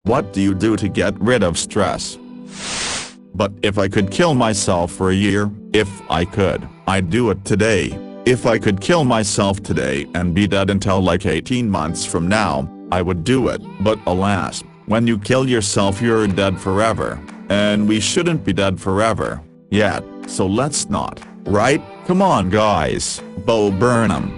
What do you do to get rid of stress? But if I could kill myself for a year, if I could, I'd do it today. If I could kill myself today and be dead until like 18 months from now, I would do it. But alas, when you kill yourself you're dead forever. And we shouldn't be dead forever. Yet, so let's not, right? Come on guys, Bo Burnham.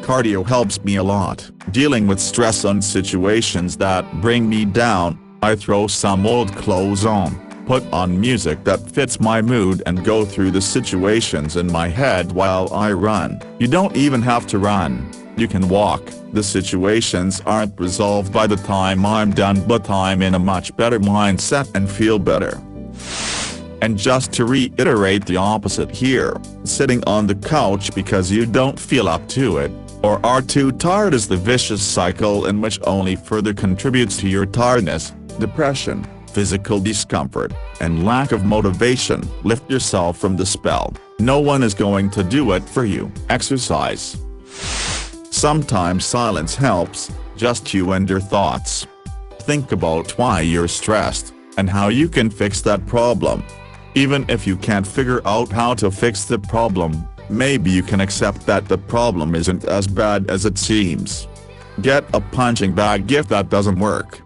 Cardio helps me a lot. Dealing with stress on situations that bring me down, I throw some old clothes on, put on music that fits my mood and go through the situations in my head while I run. You don't even have to run. You can walk. The situations aren't resolved by the time I'm done, but I'm in a much better mindset and feel better. And just to reiterate the opposite here, sitting on the couch because you don't feel up to it, or are too tired is the vicious cycle in which only further contributes to your tiredness, depression, physical discomfort, and lack of motivation. Lift yourself from the spell. No one is going to do it for you. Exercise. Sometimes silence helps, just you and your thoughts. Think about why you're stressed, and how you can fix that problem. Even if you can't figure out how to fix the problem, maybe you can accept that the problem isn't as bad as it seems. Get a punching bag if that doesn't work.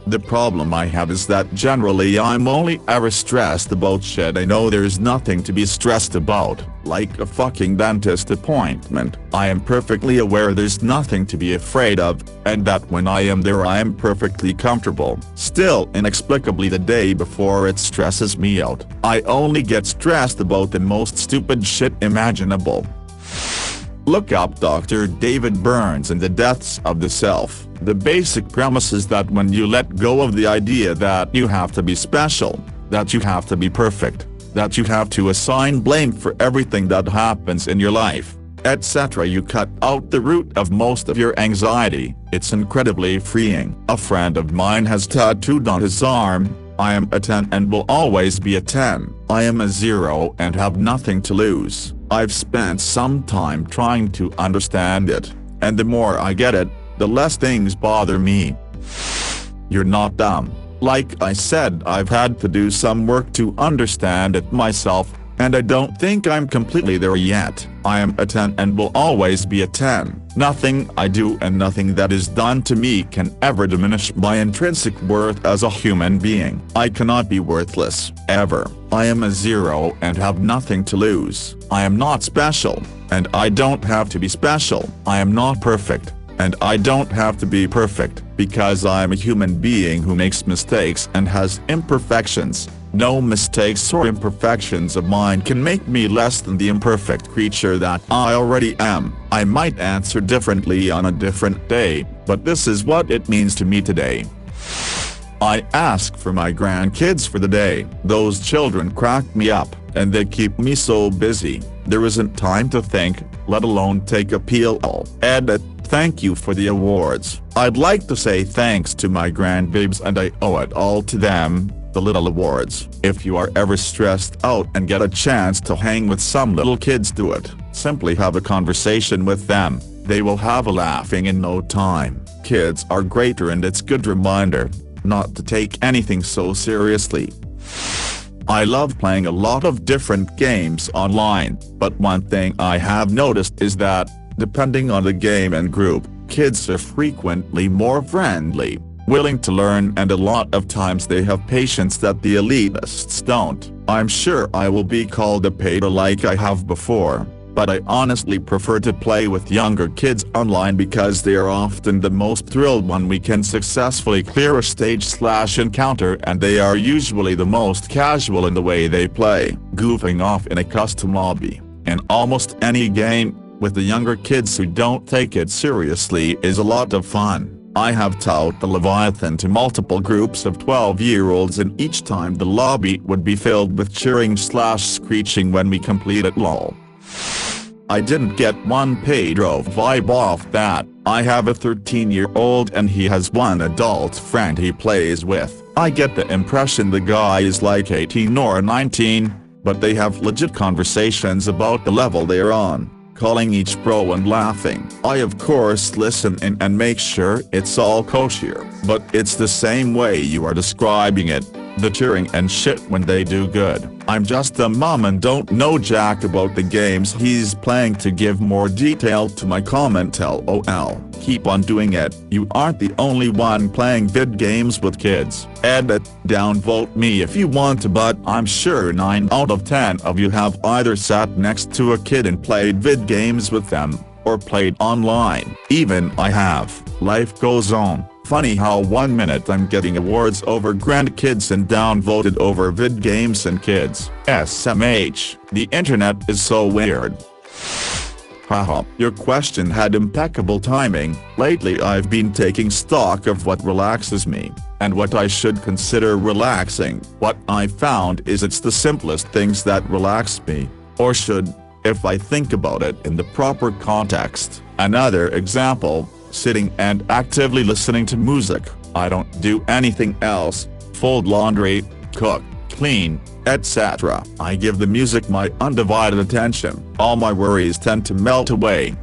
The problem I have is that generally I'm only ever stressed about shit I know there's nothing to be stressed about, like a fucking dentist appointment. I am perfectly aware there's nothing to be afraid of, and that when I am there I am perfectly comfortable. Still, inexplicably the day before it stresses me out. I only get stressed about the most stupid shit imaginable. Look up Dr. David Burns and the Deaths of the Self. The basic premise is that when you let go of the idea that you have to be special, that you have to be perfect, that you have to assign blame for everything that happens in your life, etc., you cut out the root of most of your anxiety. It's incredibly freeing. A friend of mine has tattooed on his arm, "I am a 10 and will always be a 10. I am a 0 and have nothing to lose." I've spent some time trying to understand it, and the more I get it, the less things bother me. You're not dumb. Like I said, I've had to do some work to understand it myself, and I don't think I'm completely there yet. I am a 10 and will always be a 10. Nothing I do and nothing that is done to me can ever diminish my intrinsic worth as a human being. I cannot be worthless, ever. I am a 0 and have nothing to lose. I am not special, and I don't have to be special. I am not perfect, and I don't have to be perfect, because I am a human being who makes mistakes and has imperfections. No mistakes or imperfections of mine can make me less than the imperfect creature that I already am. I might answer differently on a different day, but this is what it means to me today. I ask for my grandkids for the day. Those children crack me up, and they keep me so busy. There isn't time to think, let alone take a peel. Edit. Thank you for the awards. I'd like to say thanks to my grandbabes, and I owe it all to them. The little awards. If you are ever stressed out and get a chance to hang with some little kids, do it. Simply have a conversation with them. They will have a laughing in no time. Kids are greater, and it's good reminder not to take anything so seriously. I love playing a lot of different games online, but one thing I have noticed is that, depending on the game and group, kids are frequently more friendly, willing to learn, and a lot of times they have patience that the elitists don't. I'm sure I will be called a paedo like I have before, but I honestly prefer to play with younger kids online because they are often the most thrilled when we can successfully clear a stage/encounter, and they are usually the most casual in the way they play. Goofing off in a custom lobby, in almost any game, with the younger kids who don't take it seriously is a lot of fun. I have taught the Leviathan to multiple groups of 12-year-olds, and each time the lobby would be filled with cheering/screeching when we completed lol. I didn't get one Pedro vibe off that. I have a 13-year-old and he has one adult friend he plays with. I get the impression the guy is like 18 or 19, but they have legit conversations about the level they're on. calling each bro and laughing. I of course listen in and make sure it's all kosher, but it's the same way you are describing it, the cheering and shit when they do good. I'm just a mom and don't know jack about the games he's playing to give more detail to my comment. LOL. Keep on doing it. You aren't the only one playing vid games with kids. Edit, downvote me if you want to, but I'm sure 9 out of 10 of you have either sat next to a kid and played vid games with them, or played online. Even I have. Life goes on. Funny how 1 minute I'm getting awards over grandkids and downvoted over vid games and kids. SMH, the internet is so weird. Haha, your question had impeccable timing. Lately I've been taking stock of what relaxes me, and what I should consider relaxing. What I found is it's the simplest things that relax me, or should, if I think about it in the proper context. Another example, sitting and actively listening to music. I don't do anything else, fold laundry, cook, clean, etc. I give the music my undivided attention. All my worries tend to melt away.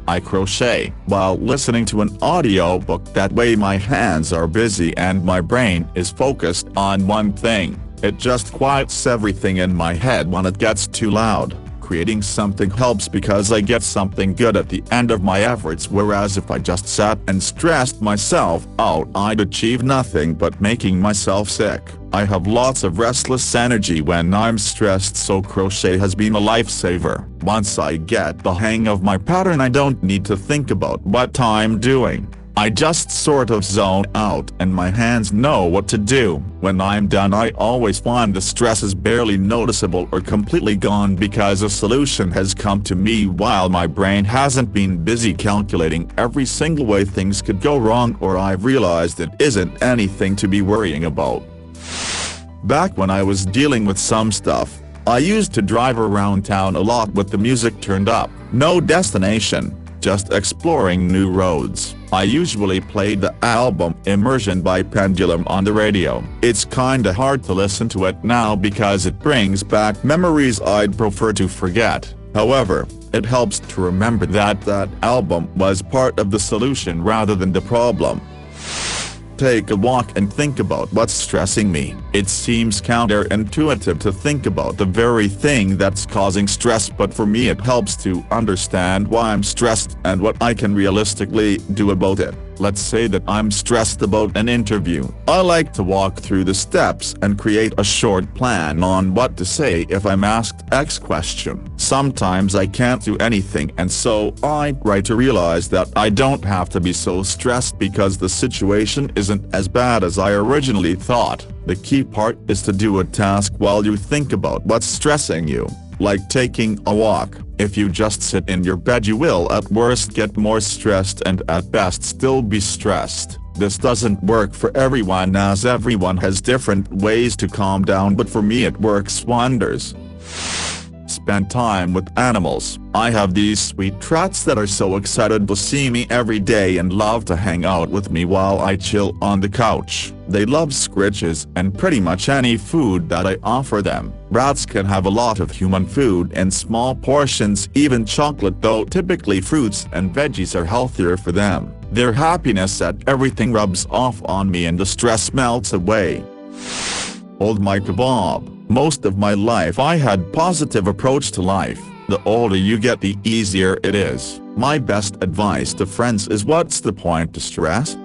I crochet while listening to an audiobook. That way my hands are busy and my brain is focused on one thing. It just quiets everything in my head when it gets too loud. Creating something helps because I get something good at the end of my efforts, whereas if I just sat and stressed myself out, I'd achieve nothing but making myself sick. I have lots of restless energy when I'm stressed, so crochet has been a lifesaver. Once I get the hang of my pattern, I don't need to think about what I'm doing. I just sort of zone out and my hands know what to do. When I'm done, I always find the stress is barely noticeable or completely gone because a solution has come to me while my brain hasn't been busy calculating every single way things could go wrong, or I've realized it isn't anything to be worrying about. Back when I was dealing with some stuff, I used to drive around town a lot with the music turned up. No destination, just exploring new roads. I usually played the album Immersion by Pendulum on the radio. It's kinda hard to listen to it now because it brings back memories I'd prefer to forget. However, it helps to remember that that album was part of the solution rather than the problem. Take a walk and think about what's stressing me. It seems counterintuitive to think about the very thing that's causing stress, but for me it helps to understand why I'm stressed and what I can realistically do about it. Let's say that I'm stressed about an interview. I like to walk through the steps and create a short plan on what to say if I'm asked X question. Sometimes I can't do anything, and so I try to realize that I don't have to be so stressed because the situation isn't as bad as I originally thought. The key part is to do a task while you think about what's stressing you, like taking a walk. If you just sit in your bed, you will at worst get more stressed and at best still be stressed. This doesn't work for everyone, as everyone has different ways to calm down, but for me it works wonders. Spend time with animals. I have these sweet trats that are so excited to see me every day and love to hang out with me while I chill on the couch. They love scritches and pretty much any food that I offer them. Rats can have a lot of human food in small portions, even chocolate, though typically fruits and veggies are healthier for them. Their happiness at everything rubs off on me and the stress melts away. Old my kebab. Most of my life I had positive approach to life. The older you get, the easier it is. My best advice to friends is, what's the point to stress?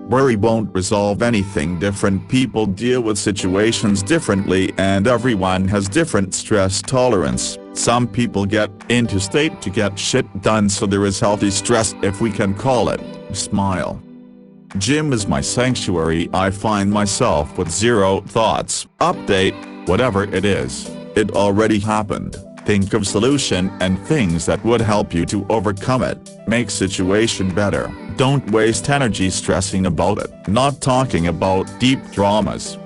Worry won't resolve anything. Different people deal with situations differently and everyone has different stress tolerance. Some people get into state to get shit done, so there is healthy stress, if we can call it. Smile. Gym is my sanctuary. I find myself with zero thoughts. Update. Whatever it is, it already happened. Think of solution and things that would help you to overcome it. Make situation better. Don't waste energy stressing about it. Not talking about deep dramas.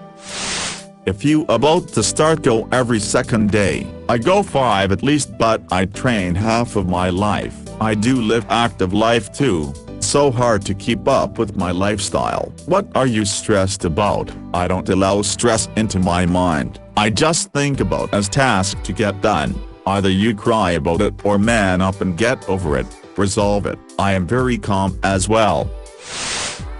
If you about to start, go every second day. I go 5 at least, but I train half of my life. I do live active life too. So hard to keep up with my lifestyle. What are you stressed about? I don't allow stress into my mind. I just think about as task to get done. Either you cry about it or man up and get over it, resolve it. I am very calm as well.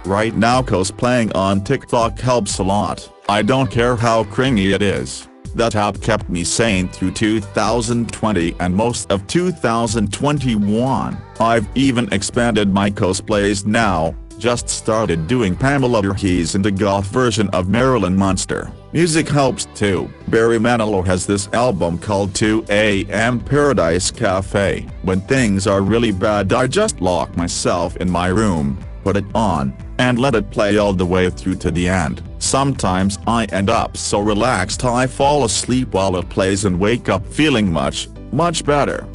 Right now cosplaying on TikTok helps a lot. I don't care how cringy it is. That app kept me sane through 2020 and most of 2021. I've even expanded my cosplays now, just started doing Pamela Voorhees and a goth version of Marilyn Monster. Music helps too. Barry Manilow has this album called 2 AM Paradise Cafe. When things are really bad I just lock myself in my room, put it on, and let it play all the way through to the end. Sometimes I end up so relaxed I fall asleep while it plays and wake up feeling much better.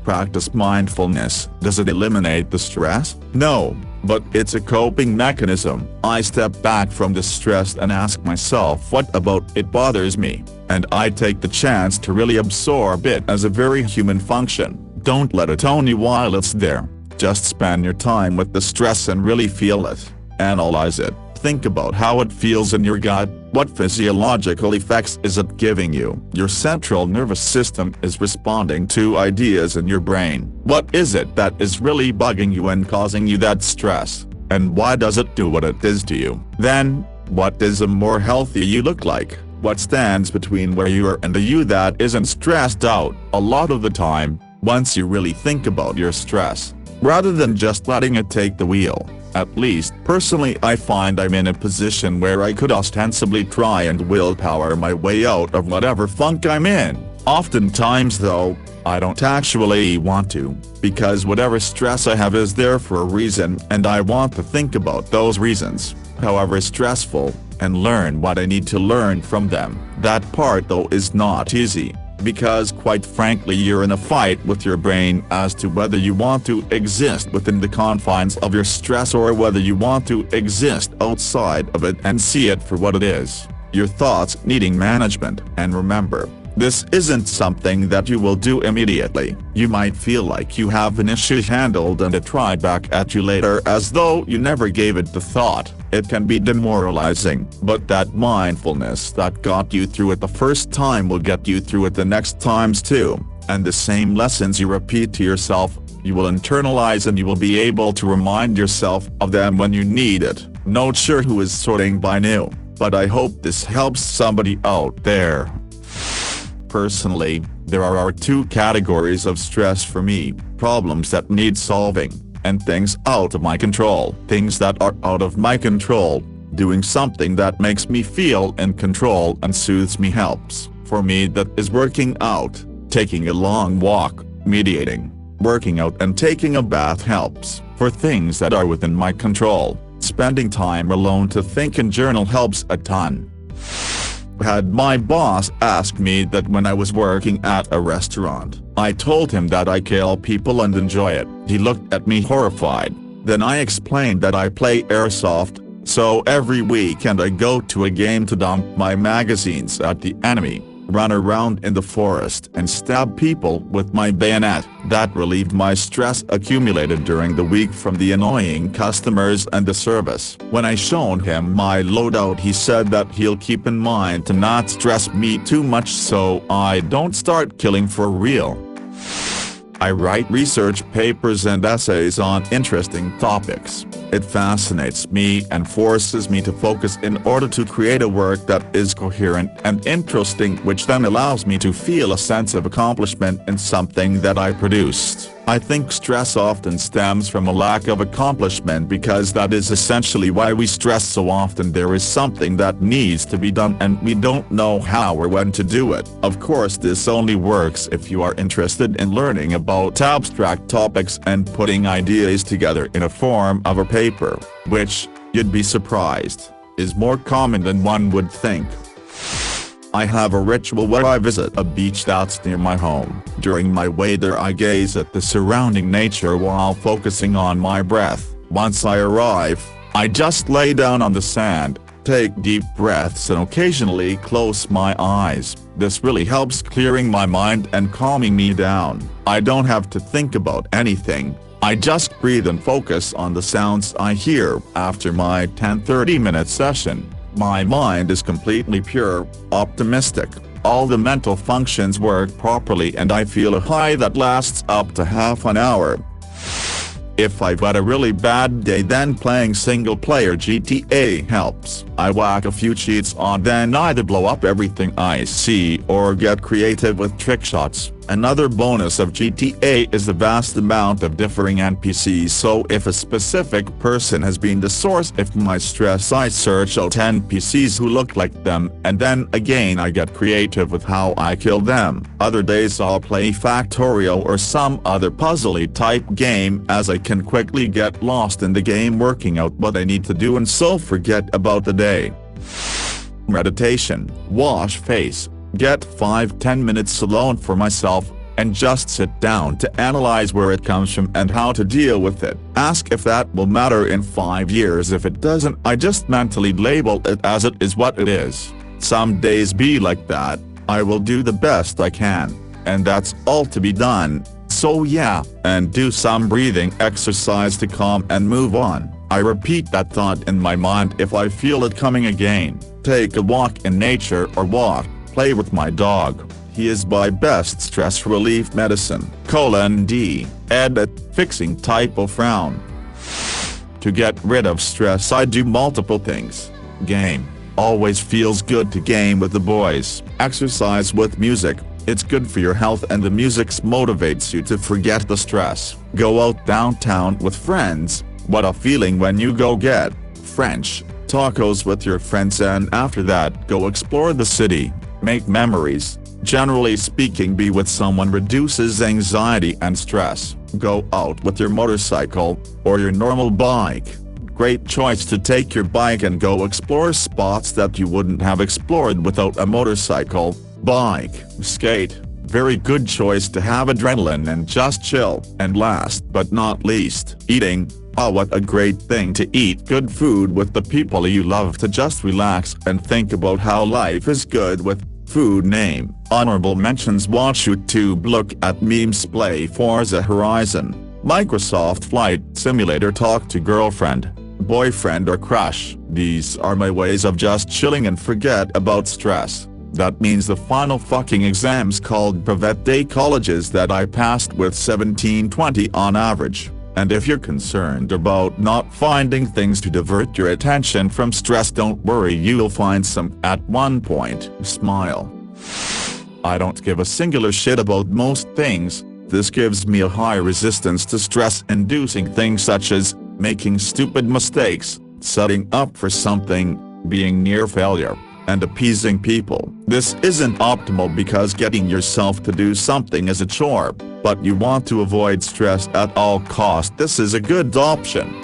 Practice mindfulness. Does it eliminate the stress? No, but it's a coping mechanism. I step back from the stress and ask myself what about it bothers me, and I take the chance to really absorb it as a very human function. Don't let it own you while it's there. Just spend your time with the stress and really feel it. Analyze it. Think about how it feels in your gut. What physiological effects is it giving you? Your central nervous system is responding to ideas in your brain. What is it that is really bugging you and causing you that stress? And why does it do what it does to you? Then, what does a more healthy you look like? What stands between where you are and the you that isn't stressed out? A lot of the time, once you really think about your stress, rather than just letting it take the wheel. At least personally I find I'm in a position where I could ostensibly try and willpower my way out of whatever funk I'm in. Oftentimes though, I don't actually want to, because whatever stress I have is there for a reason and I want to think about those reasons, however stressful, and learn what I need to learn from them. That part though is not easy. Because quite frankly you're in a fight with your brain as to whether you want to exist within the confines of your stress or whether you want to exist outside of it and see it for what it is. Your thoughts needing management. And remember, this isn't something that you will do immediately. You might feel like you have an issue handled and it tried back at you later as though you never gave it the thought. It can be demoralizing, but that mindfulness that got you through it the first time will get you through it the next times too. And the same lessons you repeat to yourself, you will internalize and you will be able to remind yourself of them when you need it. Not sure who is sorting by new, but I hope this helps somebody out there. Personally, there are two categories of stress for me: problems that need solving, and things out of my control. Things that are out of my control, doing something that makes me feel in control and soothes me helps. For me that is working out, taking a long walk, meditating, working out and taking a bath helps. For things that are within my control, spending time alone to think and journal helps a ton. Had my boss asked me that when I was working at a restaurant. I told him that I kill people and enjoy it. He looked at me horrified. Then I explained that I play airsoft, so every weekend I go to a game to dump my magazines at the enemy, run around in the forest and stab people with my bayonet. That relieved my stress accumulated during the week from the annoying customers and the service. When I showed him my loadout he said that he'll keep in mind to not stress me too much so I don't start killing for real. I write research papers and essays on interesting topics. It fascinates me and forces me to focus in order to create a work that is coherent and interesting, which then allows me to feel a sense of accomplishment in something that I produced. I think stress often stems from a lack of accomplishment because that is essentially why we stress so often. There is something that needs to be done and we don't know how or when to do it. Of course this only works if you are interested in learning about abstract topics and putting ideas together in a form of a paper, which, you'd be surprised, is more common than one would think. I have a ritual where I visit a beach that's near my home. During my way there I gaze at the surrounding nature while focusing on my breath. Once I arrive, I just lay down on the sand, take deep breaths and occasionally close my eyes. This really helps clearing my mind and calming me down. I don't have to think about anything. I just breathe and focus on the sounds I hear. After my 10-30 minute session, my mind is completely pure, optimistic, all the mental functions work properly and I feel a high that lasts up to half an hour. If I've had a really bad day, then playing single-player GTA helps. I whack a few cheats on, then either blow up everything I see or get creative with trick shots. Another bonus of GTA is the vast amount of differing NPCs, so if a specific person has been the source of my stress, I search out NPCs who look like them, and then again I get creative with how I kill them. Other days I'll play Factorio or some other puzzly type game, as I can quickly get lost in the game working out what I need to do and so forget about the day. Meditation. Wash face. Get 5-10 minutes alone for myself, and just sit down to analyze where it comes from and how to deal with it. Ask if that will matter in 5 years. If it doesn't, I just mentally label it as it is what it is. Some days be like that. I will do the best I can, and that's all to be done. So yeah, and do some breathing exercise to calm and move on. I repeat that thought in my mind if I feel it coming again. Take a walk in nature or play with my dog. He is my best stress relief medicine. D. Edit. Fixing typo frown. To get rid of stress, I do multiple things. Game. Always feels good to game with the boys. Exercise with music. It's good for your health and the music motivates you to forget the stress. Go out downtown with friends. What a feeling when you go get French tacos with your friends, and after that go explore the city. Make memories. Generally speaking, be with someone reduces anxiety and stress. Go out with your motorcycle, or your normal bike. Great choice to take your bike and go explore spots that you wouldn't have explored without a motorcycle, bike, skate. Very good choice to have adrenaline and just chill. And last but not least, eating. Oh, what a great thing to eat good food with the people you love, to just relax and think about how life is good with food. Name. Honorable mentions: watch YouTube, look at memes, play Forza Horizon, Microsoft Flight Simulator, talk to girlfriend, boyfriend or crush. These are my ways of just chilling and forget about stress. That means the final fucking exams called Brevet Day colleges that I passed with 1720 on average. And if you're concerned about not finding things to divert your attention from stress, don't worry, you'll find some at one point. Smile. I don't give a singular shit about most things. This gives me a high resistance to stress-inducing things such as making stupid mistakes, setting up for something, being near failure, and appeasing people. This isn't optimal because getting yourself to do something is a chore, but you want to avoid stress at all costs. This is a good option.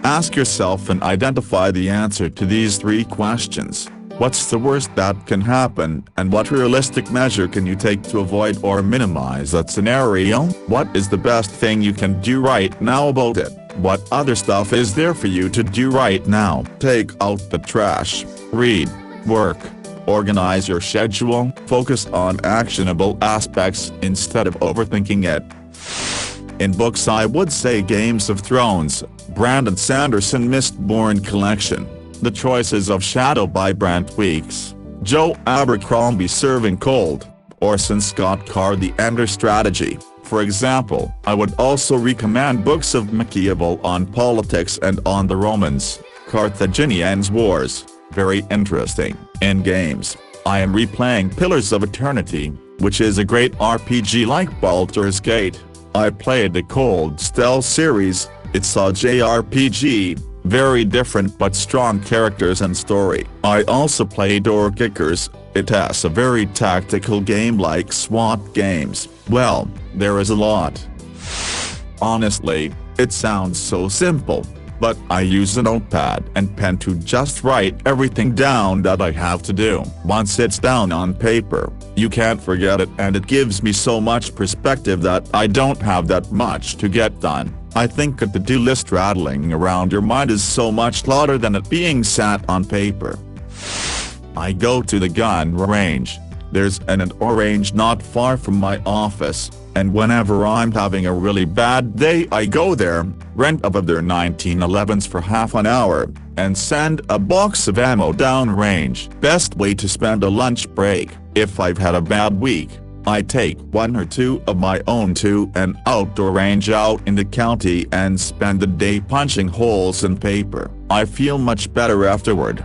Ask yourself and identify the answer to these 3 questions. What's the worst that can happen, and what realistic measure can you take to avoid or minimize that scenario? What is the best thing you can do right now about it? What other stuff is there for you to do right now? Take out the trash. Read. Work. Organize your schedule. Focus on actionable aspects instead of overthinking it. In books, I would say Games of Thrones, Brandon Sanderson Mistborn Collection, The Choices of Shadow by Brent Weeks, Joe Abercrombie Serving Cold, Orson Scott Card The Ender Strategy. For example, I would also recommend books of Machiavel on politics and on the Romans, Carthaginians Wars. Very interesting. In games, I am replaying Pillars of Eternity, which is a great RPG like Baldur's Gate. I played the Cold Steel series. It's a JRPG, very different but strong characters and story. I also played Door Kickers. It has a very tactical game like SWAT games. Well, there is a lot. Honestly, it sounds so simple, but I use a notepad and pen to just write everything down that I have to do. Once it's down on paper, you can't forget it, and it gives me so much perspective that I don't have that much to get done. I think a to-do list rattling around your mind is so much louder than it being sat on paper. I go to the gun range. There's an range not far from my office, and whenever I'm having a really bad day I go there, rent of their 1911s for half an hour, and send a box of ammo downrange. Best way to spend a lunch break. If I've had a bad week, I take 1 or 2 of my own to an outdoor range out in the county and spend the day punching holes in paper. I feel much better afterward.